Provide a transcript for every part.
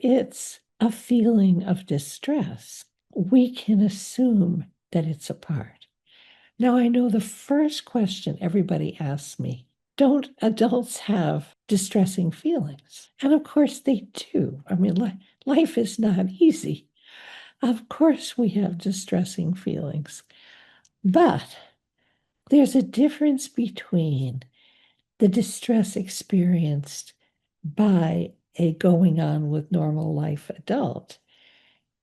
it's a feeling of distress, we can assume that it's a part. Now, I know the first question everybody asks me, don't adults have distressing feelings? And of course they do. I mean, life is not easy. Of course we have distressing feelings. But there's a difference between the distress experienced by a going on with normal life adult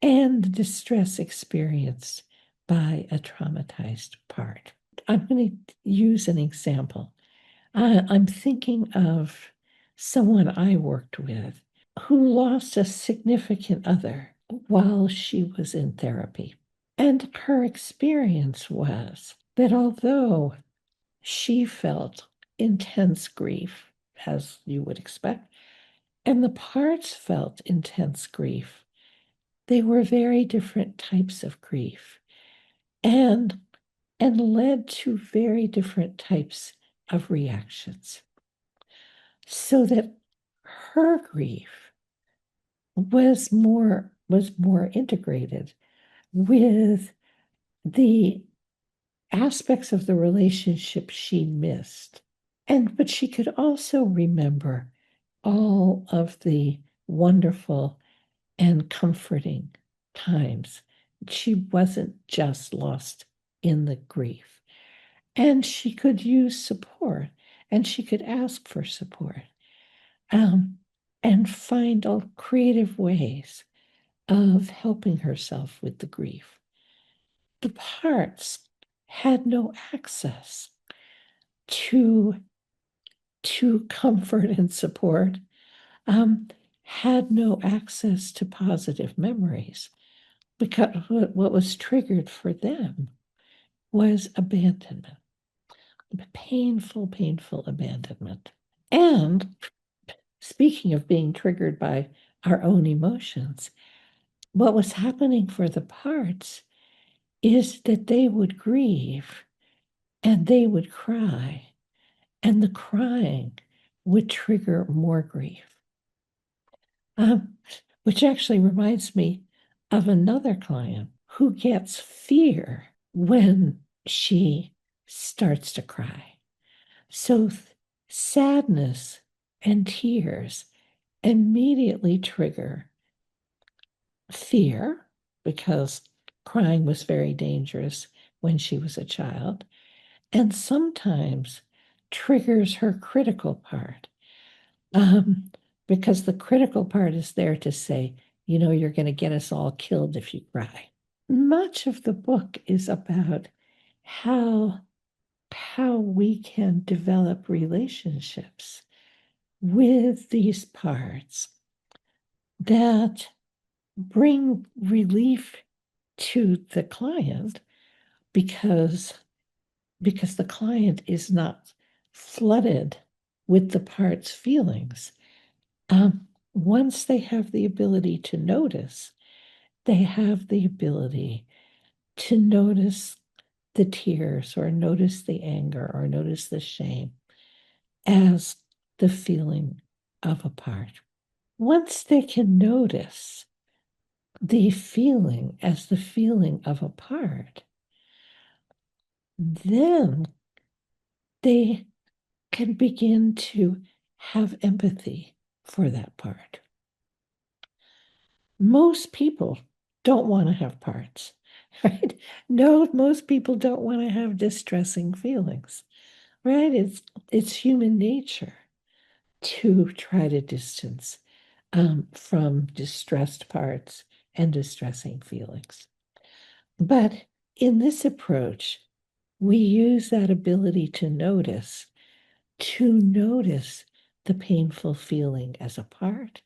and the distress experienced by a traumatized part. I'm going to use an example. I'm thinking of someone I worked with who lost a significant other while she was in therapy. And her experience was that although she felt intense grief, as you would expect, and the parts felt intense grief, they were very different types of grief and led to very different types of reactions. So that her grief was more integrated with the aspects of the relationship she missed. But she could also remember all of the wonderful and comforting times. She wasn't just lost in the grief. And she could use support, and she could ask for support, and find all creative ways of helping herself with the grief. The parts had no access to comfort and support, had no access to positive memories, because what was triggered for them was abandonment, painful abandonment. And speaking of being triggered by our own emotions, what was happening for the parts is that they would grieve and they would cry, and the crying would trigger more grief. Which actually reminds me of another client who gets fear when she starts to cry. So sadness and tears immediately trigger fear, because crying was very dangerous when she was a child, and sometimes triggers her critical part, because the critical part is there to say, you're going to get us all killed if you cry. Much of the book is about how we can develop relationships with these parts that bring relief to the client, because the client is not flooded with the part's feelings. Once they have the ability to notice, they have the ability to notice the tears or notice the anger or notice the shame as the feeling of a part. Once they can notice the feeling as the feeling of a part, then they can begin to have empathy for that part. Most people don't want to have parts, right? No, most people don't want to have distressing feelings, right? It's human nature to try to distance from distressed parts and distressing feelings. But in this approach, we use that ability to notice the painful feeling as a part,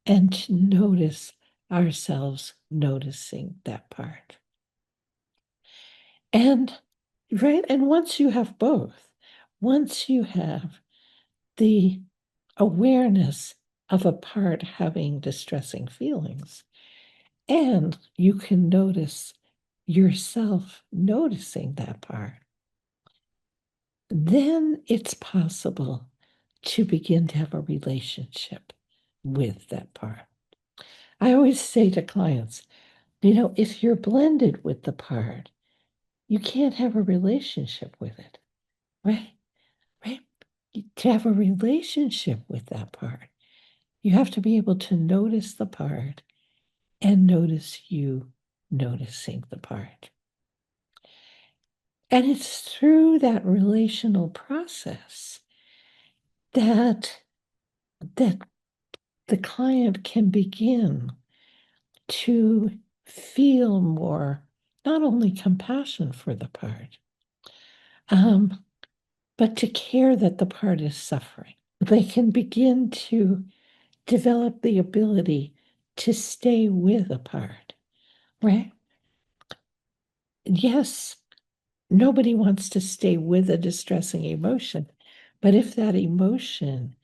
and to notice ourselves noticing that part. And once you have both, once you have the awareness of a part having distressing feelings, and you can notice yourself noticing that part, then it's possible to begin to have a relationship with that part. I always say to clients, if you're blended with the part, you can't have a relationship with it, right? Right? To have a relationship with that part, you have to be able to notice the part and notice you noticing the part. And it's through that relational process that the client can begin to feel more, not only compassion for the part, um, but to care that the part is suffering. They can begin to develop the ability to stay with a part, right? Yes, nobody wants to stay with a distressing emotion, but if that emotion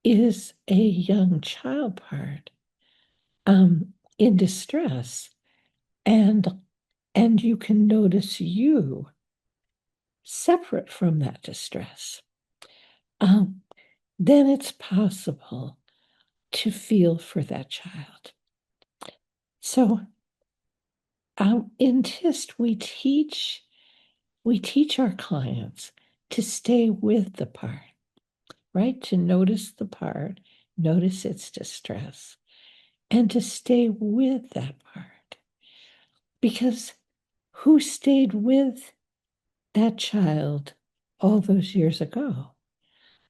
is a young child part in distress, and you can notice you separate from that distress, then it's possible to feel for that child. So in TIST, we teach our clients to stay with the part, right? To notice the part, notice its distress, and to stay with that part. Because who stayed with that child all those years ago,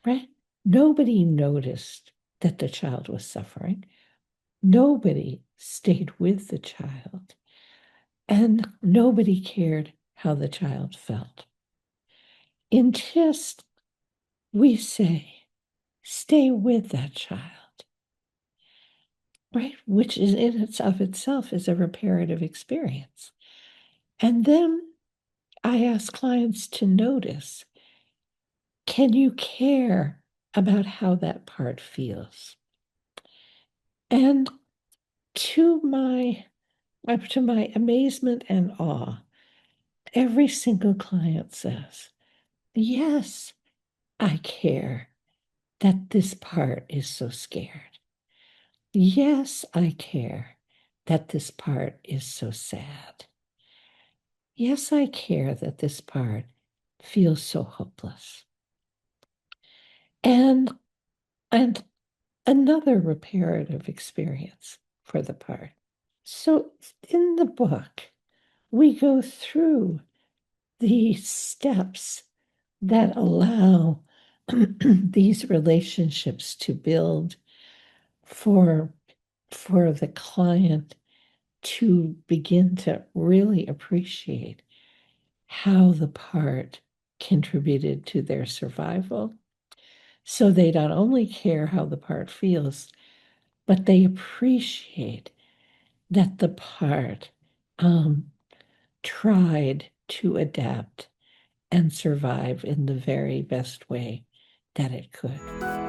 right? Nobody noticed that the child was suffering. Nobody stayed with the child. And nobody cared how the child felt. In TIST, we say, stay with that child, right? Which is in itself is a reparative experience. And then I ask clients to notice, can you care about how that part feels? And to my amazement and awe, every single client says, yes, I care that this part is so scared. Yes, I care that this part is so sad. Yes, I care that this part feels so hopeless. And another reparative experience for the part. So in the book, we go through the steps that allow these relationships to build for the client to begin to really appreciate how the part contributed to their survival. So they not only care how the part feels, but they appreciate that the part tried to adapt and survive in the very best way that it could.